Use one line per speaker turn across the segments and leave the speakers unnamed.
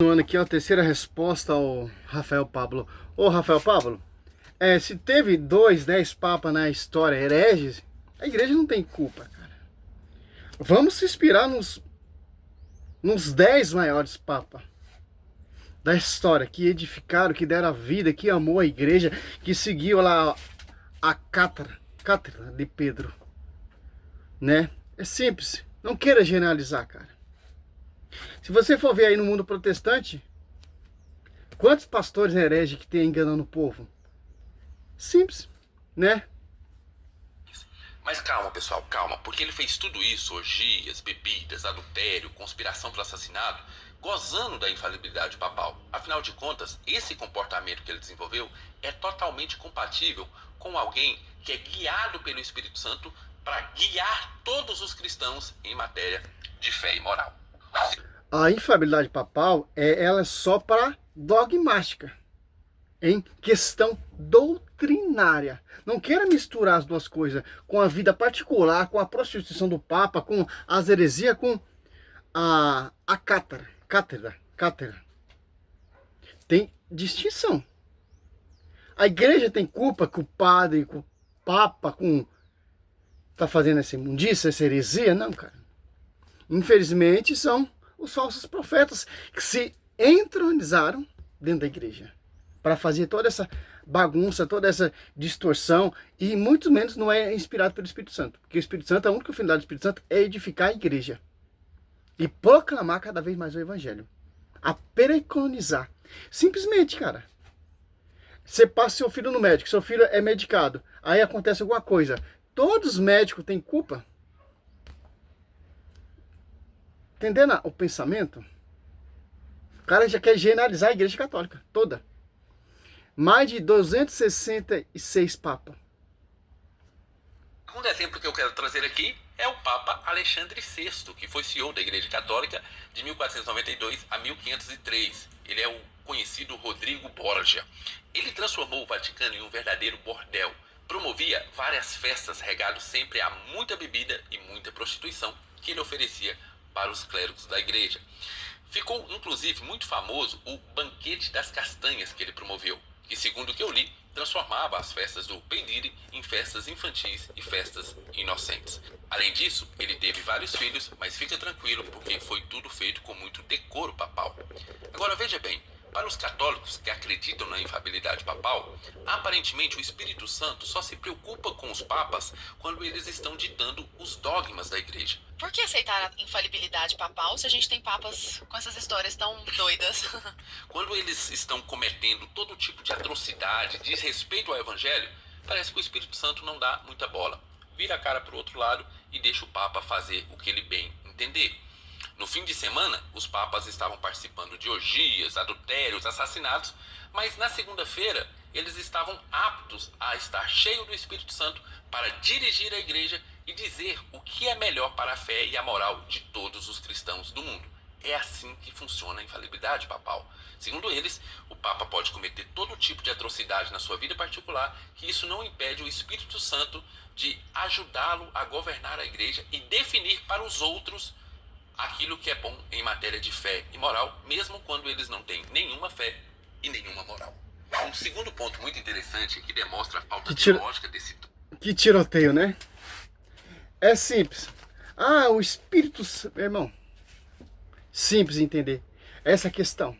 Continuando aqui, a terceira resposta ao Rafael Pablo. Ô Rafael Pablo, se teve 10 papas na história hereges, a igreja não tem culpa, cara. Vamos se inspirar nos 10 maiores papas da história, que edificaram, que deram a vida, que amou a igreja, que seguiu lá a cátedra de Pedro, né? É simples, não queira generalizar, cara. Se você for ver aí no mundo protestante, quantos pastores hereges que tem enganando o povo? Simples, né?
Mas calma, pessoal, calma, porque ele fez tudo isso, orgias, bebidas, adultério, conspiração para assassinato, gozando da infalibilidade papal. Afinal de contas, esse comportamento que ele desenvolveu é totalmente compatível com alguém que é guiado pelo Espírito Santo para guiar todos os cristãos em matéria de fé e moral.
A infalibilidade papal ela é só para dogmática, em questão doutrinária. Não queira misturar as duas coisas, com a vida particular, com a prostituição do Papa, com as heresias, com a cátedra. Tem distinção. A igreja tem culpa com o padre, com o Papa, tá fazendo essa imundícia, essa heresia? Não, cara. Infelizmente são os falsos profetas que se entronizaram dentro da igreja para fazer toda essa bagunça, toda essa distorção, e muito menos não é inspirado pelo Espírito Santo, porque o Espírito Santo, a única finalidade do Espírito Santo é edificar a igreja e proclamar cada vez mais o evangelho, a preconizar. Simplesmente, cara, você passa seu filho no médico, seu filho é medicado, aí acontece alguma coisa, todos os médicos têm culpa? Entendendo o pensamento? O cara já quer generalizar a igreja católica toda. Mais de 266 papas.
O segundo exemplo que eu quero trazer aqui é o Papa Alexandre VI, que foi CEO da Igreja Católica de 1492 a 1503. Ele é o conhecido Rodrigo Borgia. Ele transformou o Vaticano em um verdadeiro bordel. Promovia várias festas regadas sempre a muita bebida e muita prostituição que ele oferecia para os clérigos da igreja. Ficou, inclusive, muito famoso o Banquete das Castanhas que ele promoveu, que, segundo o que eu li, transformava as festas do Peidire em festas infantis e festas inocentes. Além disso, ele teve vários filhos, mas fica tranquilo, porque foi tudo feito com muito decoro papal. Agora veja bem, para os católicos que acreditam na infalibilidade papal, aparentemente o Espírito Santo só se preocupa com os papas quando eles estão ditando os dogmas da igreja.
Por que aceitar a infalibilidade papal se a gente tem papas com essas histórias tão doidas?
Quando eles estão cometendo todo tipo de atrocidade, desrespeito ao evangelho, parece que o Espírito Santo não dá muita bola. Vira a cara para o outro lado e deixa o Papa fazer o que ele bem entender. No fim de semana, os papas estavam participando de orgias, adultérios, assassinatos, mas na segunda-feira eles estavam aptos a estar cheios do Espírito Santo para dirigir a igreja e dizer o que é melhor para a fé e a moral de todos os cristãos do mundo. É assim que funciona a infalibilidade papal. Segundo eles, o Papa pode cometer todo tipo de atrocidade na sua vida particular, que isso não impede o Espírito Santo de ajudá-lo a governar a igreja e definir para os outros aquilo que é bom em matéria de fé e moral, mesmo quando eles não têm nenhuma fé e nenhuma moral. Um segundo ponto muito interessante que demonstra a falta teológica desse...
Que tiroteio, né? É simples. O Espírito Santo... Irmão, simples entender essa questão.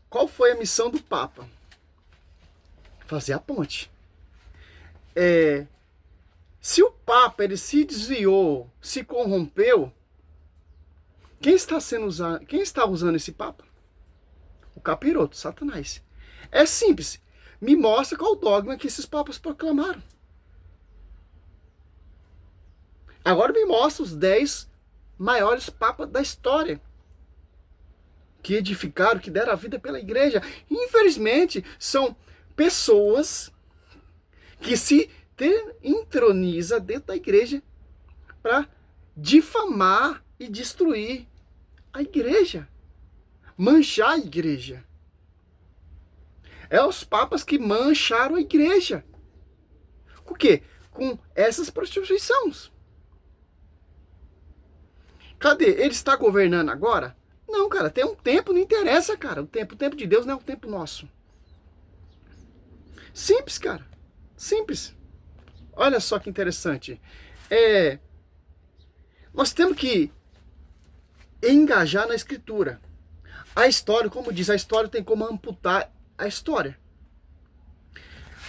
Qual foi a missão do Papa? Fazer a ponte. Se o Papa ele se desviou, se corrompeu, quem está usando esse Papa? O capiroto, Satanás. É simples. Me mostra qual o dogma que esses papas proclamaram. Agora me mostra os 10 maiores papas da história, que edificaram, que deram a vida pela igreja. Infelizmente, são pessoas que se entroniza dentro da igreja para difamar e destruir a igreja, manchar a igreja. É os papas que mancharam a igreja. Com o quê? Com essas prostituições. Cadê? Ele está governando agora? Não, cara, tem um tempo, não interessa, cara. O tempo de Deus não é o tempo nosso. Simples, cara. Simples. Olha só que interessante. Nós temos que engajar na escritura. A história, como diz, a história tem como amputar a história.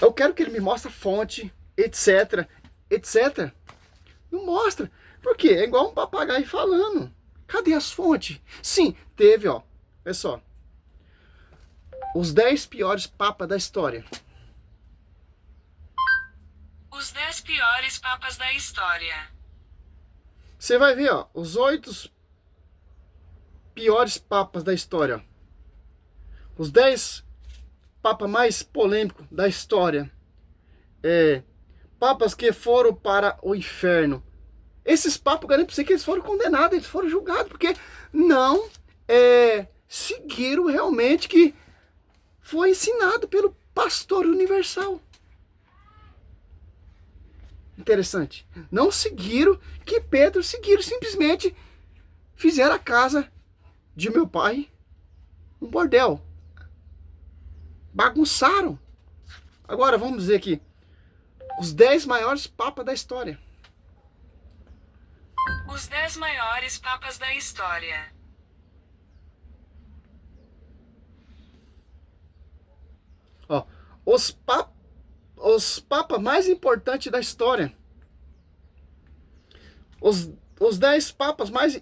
Eu quero que ele me mostre a fonte, etc, etc. Não mostra. Por quê? É igual um papagaio falando. Cadê as fontes? Sim, teve, ó. Olha só. Os 10 piores papas da história.
Os 10 piores papas da história.
Você vai ver, ó. Os 8 piores papas da história. Ó. Os 10 papas mais polêmicos da história. Papas que foram para o inferno. Esses papas, eu garanto pra você que eles foram condenados, eles foram julgados, porque não seguiram realmente que foi ensinado pelo pastor universal. Interessante. Não seguiram que Pedro seguiram, simplesmente fizeram a casa de meu pai um bordel. Bagunçaram. Agora vamos dizer aqui, os 10 maiores papas da história.
Os 10 maiores papas da história.
Ó, os papas mais importantes da história. Os 10 papas mais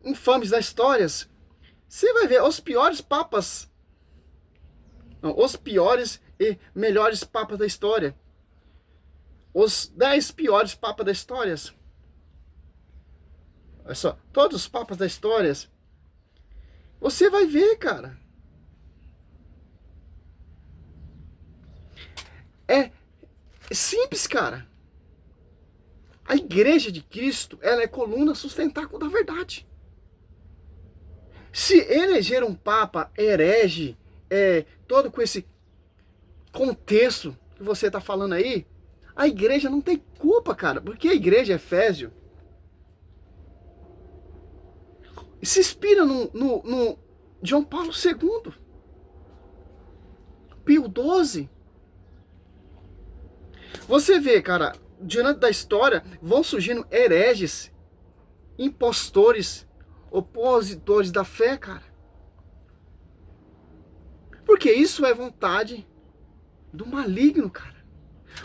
infames da história. Você vai ver os piores papas. Não, os piores e melhores papas da história. Os 10 piores papas da história. Olha só, todos os papas da história. Você vai ver, cara. É simples, cara. A igreja de Cristo, ela é coluna sustentáculo da verdade. Se eleger um papa herege, todo com esse contexto que você está falando aí, a igreja não tem culpa, cara, porque a igreja Efésio se inspira no João Paulo II, Pio XII. Você vê, cara, diante da história, vão surgindo hereges, impostores, opositores da fé, cara. Porque isso é vontade do maligno, cara.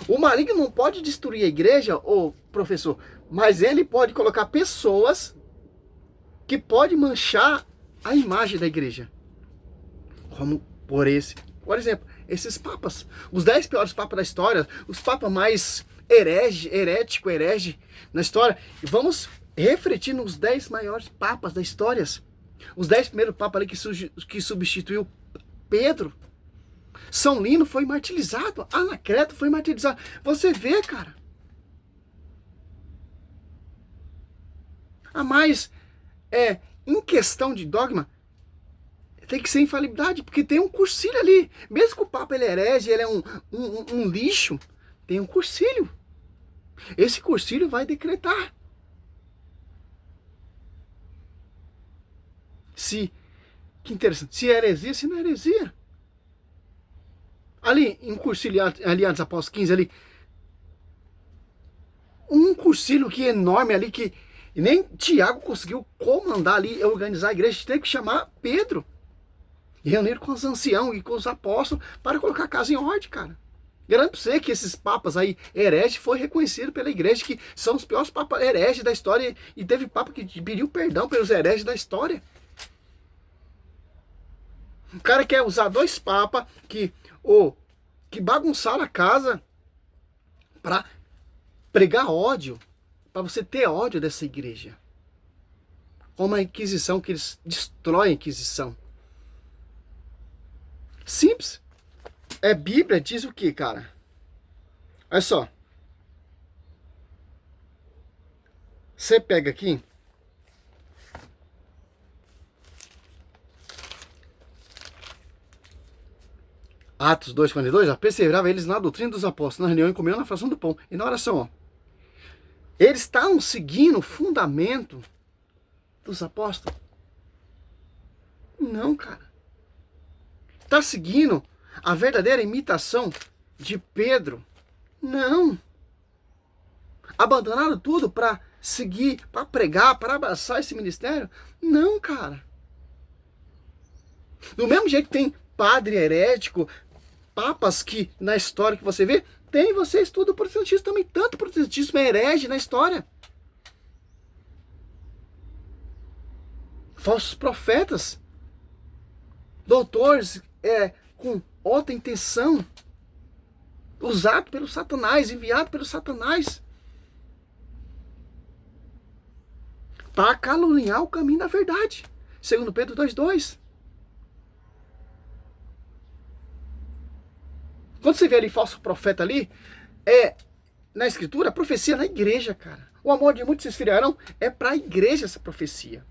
O maligno não pode destruir a igreja, ô professor, mas ele pode colocar pessoas que podem manchar a imagem da igreja. Como por exemplo, esses papas. Os 10 piores papas da história, os papas mais herege na história. E vamos refletir nos 10 maiores papas da história. Os 10 primeiros papas ali que substituiu Pedro. São Lino foi martirizado. Anacleto foi martirizado. Você vê, cara. A mais, em questão de dogma, tem que ser infalibilidade, porque tem um cursilho ali. Mesmo que o Papa ele é herege, ele é um lixo, tem um cursilho. Esse cursilho vai decretar. Que interessante, se é heresia, se não é heresia. Ali, em cursilho, ali Atos Apóstolos 15, ali, um cursilho que é enorme ali, que nem Tiago conseguiu comandar ali, organizar a igreja, tem que chamar Pedro. E reunir com os anciãos e com os apóstolos para colocar a casa em ordem, cara. Garanto pra você que esses papas aí, hereges, foi reconhecido pela igreja, que são os piores papas hereges da história, e teve papa que pediu perdão pelos hereges da história. O cara quer usar 2 papas que bagunçaram a casa para pregar ódio, para você ter ódio dessa igreja. Como a Inquisição, que eles destroem a Inquisição. Simples. Bíblia diz o que, cara? Olha só. Você pega aqui. Atos 2:42, perseverava eles na doutrina dos apóstolos, na reunião e comiam na fração do pão. E na oração, ó. Eles estavam seguindo o fundamento dos apóstolos? Não, cara. Está seguindo a verdadeira imitação de Pedro? Não. Abandonaram tudo para seguir, para pregar, para abraçar esse ministério? Não, cara. Do mesmo jeito que tem padre herético, papas que na história que você vê, tem, você estuda o protestantismo também. Tanto o protestantismo é herege na história. Falsos profetas, doutores com outra intenção, usado pelo Satanás, enviado pelo Satanás, para caluniar o caminho da verdade. Segundo Pedro 2:2. Quando você vê ali falso profeta ali, na escritura, a profecia na igreja, cara. O amor de muitos se esfriarão, é para a igreja essa profecia.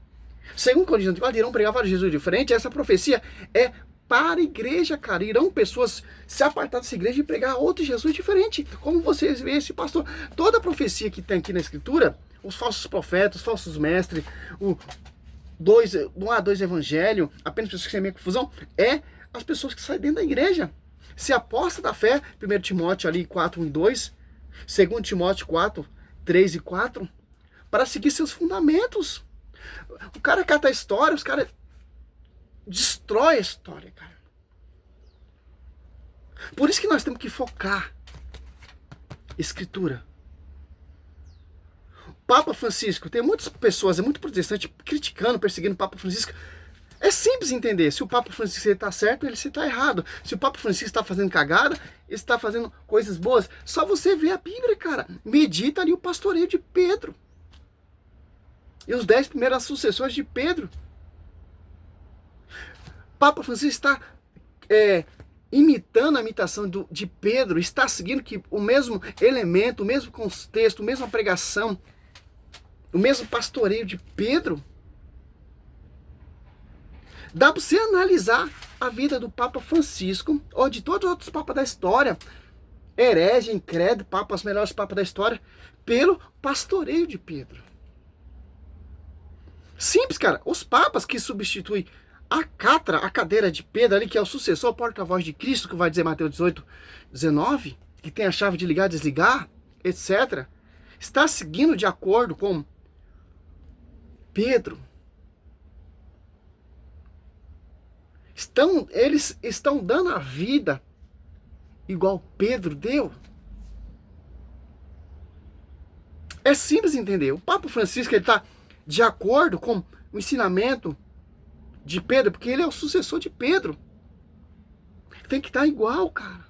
Segundo Coríntios 4, irão pregar para Jesus diferente, essa profecia é para a igreja, cara. Irão pessoas se apartar dessa igreja e pregar outro Jesus diferente. Como vocês veem esse pastor. Toda a profecia que tem aqui na escritura, os falsos profetas, os falsos mestres, não há dois evangelhos, apenas pessoas que semeiam confusão, as pessoas que saem dentro da igreja. Se aposta da fé, 1 Timóteo ali 4, 1 e 2, 2 Timóteo 4, 3 e 4, para seguir seus fundamentos. O cara cata a história, os caras destrói a história, cara. Por isso que nós temos que focar Escritura. Papa Francisco, tem muitas pessoas, muito protestante, criticando, perseguindo o Papa Francisco. É simples entender, se o Papa Francisco está certo, ele está errado. Se o Papa Francisco está fazendo cagada, ele está fazendo coisas boas. Só você vê a Bíblia, cara. Medita ali o pastoreio de Pedro. E os 10 primeiras sucessores de Pedro. Papa Francisco está imitando a imitação de Pedro, está seguindo que o mesmo elemento, o mesmo contexto, a mesma pregação, o mesmo pastoreio de Pedro. Dá para você analisar a vida do Papa Francisco, ou de todos os outros papas da história, herege, incrédulo, papas, melhores papas da história, pelo pastoreio de Pedro. Simples, cara. Os papas que substituem a cadeira de Pedro ali, que é o sucessor, o porta-voz de Cristo, que vai dizer Mateus 18, 19, que tem a chave de ligar, desligar, etc., está seguindo de acordo com Pedro. Eles estão dando a vida igual Pedro deu. É simples entender. O Papa Francisco está de acordo com o ensinamento de Pedro, porque ele é o sucessor de Pedro. Tem que estar igual, cara.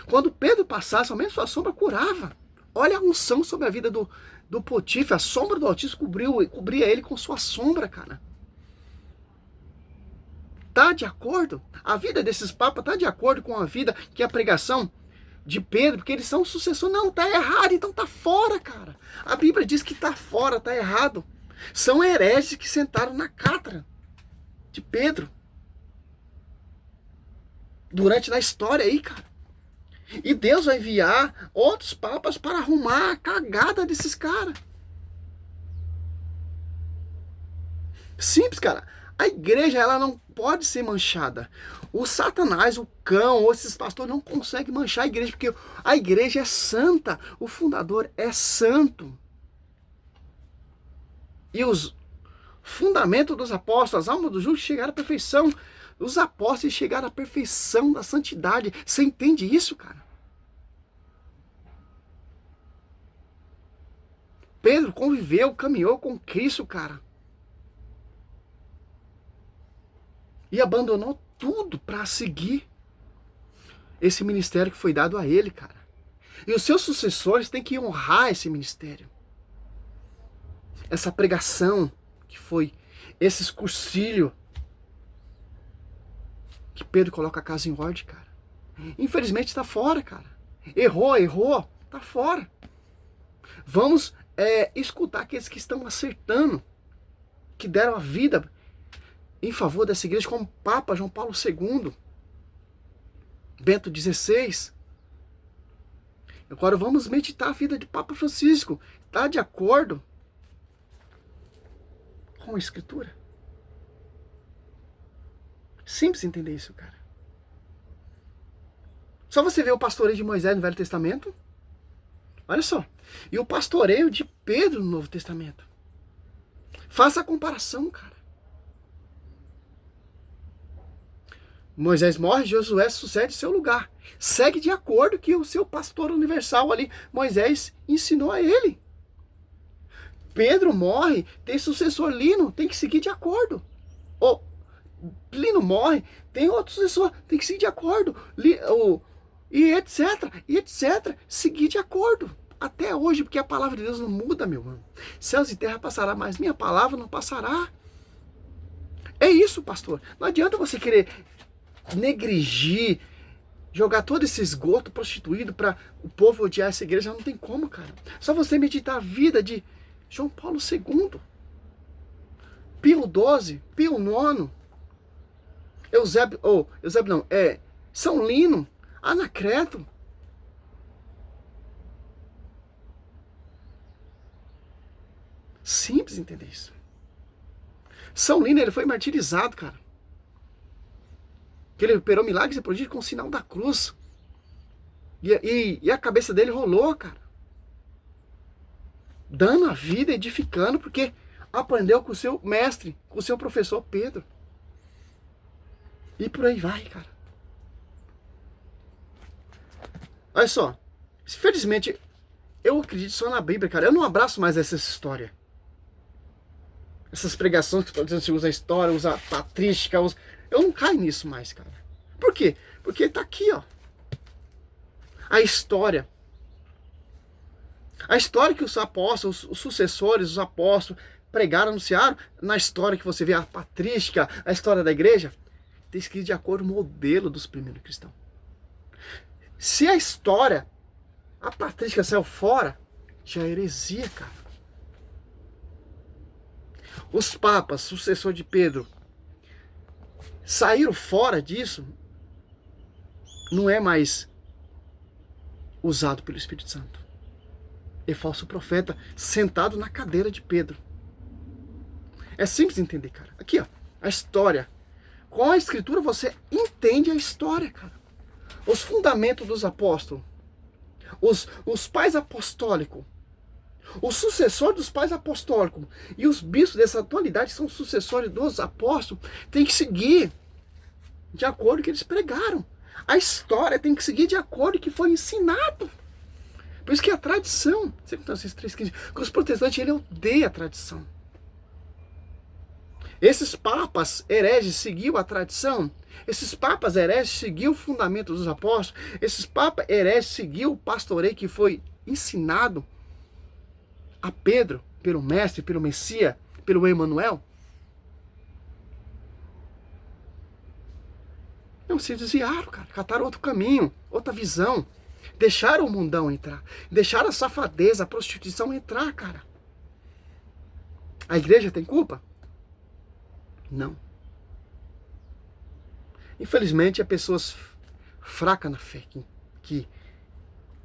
Quando Pedro passasse, somente sua sombra curava. Olha a unção sobre a vida do Potífar. A sombra do Altíssimo cobria ele com sua sombra, cara. Está de acordo? A vida desses papas está de acordo com a vida que é a pregação de Pedro, porque eles são sucessores. Não, tá errado, então tá fora, cara. A Bíblia diz que tá fora, tá errado. São hereges que sentaram na cátedra de Pedro. Durante na história aí, cara. E Deus vai enviar outros papas para arrumar a cagada desses caras. Simples, cara. A igreja, ela não pode ser manchada. O Satanás, o cão, ou esses pastores não conseguem manchar a igreja, porque a igreja é santa. O fundador é santo. E os fundamentos dos apóstolos, as almas dos justos chegaram à perfeição. Os apóstolos chegaram à perfeição da santidade. Você entende isso, cara? Pedro conviveu, caminhou com Cristo, cara. E abandonou tudo para seguir esse ministério que foi dado a ele, cara. E os seus sucessores têm que honrar esse ministério. Essa pregação que foi, esse cursilho que Pedro coloca a casa em ordem, cara. Infelizmente está fora, cara. Errou, tá fora. Vamos escutar aqueles que estão acertando, que deram a vida em favor dessa igreja, como Papa João Paulo II, Bento XVI. Agora vamos meditar a vida de Papa Francisco. Está de acordo com a Escritura. Simples entender isso, cara. Só você vê o pastoreio de Moisés no Velho Testamento. Olha só. E o pastoreio de Pedro no Novo Testamento. Faça a comparação, cara. Moisés morre, Josué sucede seu lugar. Segue de acordo que o seu pastor universal ali, Moisés, ensinou a ele. Pedro morre, tem sucessor Lino, tem que seguir de acordo. Ou Lino morre, tem outro sucessor, tem que seguir de acordo. E etc. Seguir de acordo. Até hoje, porque a palavra de Deus não muda, meu irmão. Céus e terra passará, mas minha palavra não passará. É isso, pastor. Não adianta você querer negrigir, jogar todo esse esgoto prostituído para o povo odiar essa igreja. Não tem como, cara. Só você meditar a vida de João Paulo II, Pio XII, Pio IX, São Lino, Anacleto. Simples entender isso. São Lino, ele foi martirizado, cara. Que ele operou milagres e prodígios com o sinal da cruz. E a cabeça dele rolou, cara. Dando a vida, edificando, porque aprendeu com o seu mestre, com o seu professor Pedro. E por aí vai, cara. Olha só. Infelizmente, eu acredito só na Bíblia, cara. Eu não abraço mais essa história. Essas pregações que você usa a história, usa a patrística, eu não caio nisso mais, cara. Por quê? Porque tá aqui, ó. A história. A história que os apóstolos, os sucessores, os apóstolos pregaram, anunciaram, na história que você vê a patrística, a história da igreja, tem escrito de acordo com o modelo dos primeiros cristãos. Se a história, a patrística saiu fora, já é heresia, cara. Os papas, sucessor de Pedro, saíram fora disso, não é mais usado pelo Espírito Santo. É falso profeta sentado na cadeira de Pedro. É simples entender, cara. Aqui, ó, a história. Com a Escritura você entende a história, cara. Os fundamentos dos apóstolos. Os pais apostólicos. O sucessor dos pais apostólicos e os bispos dessa atualidade, que são sucessores dos apóstolos, tem que seguir de acordo com o que eles pregaram. A história tem que seguir de acordo com o que foi ensinado. Por isso que a tradição, esses 3,15, que os protestantes, ele odeia a tradição. Esses papas hereges seguiu a tradição. Esses papas hereges seguiu o fundamento dos apóstolos. Esses papas hereges seguiu o pastoreio que foi ensinado a Pedro, pelo mestre, pelo Messias, pelo Emanuel. Não, se desviaram, cara. Cataram outro caminho, outra visão. Deixaram o mundão entrar. Deixaram a safadeza, a prostituição entrar, cara. A igreja tem culpa? Não. Infelizmente, há pessoas fracas na fé que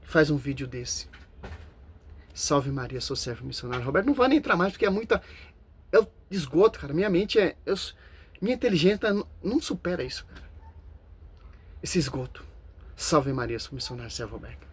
faz um vídeo desse. Salve Maria, sou servo missionário. Roberto, não vai nem entrar mais, porque é muita... Eu esgoto, cara. Minha mente é... minha inteligência não supera isso, cara. Esse esgoto. Salve Maria, sou missionário, servo Roberto.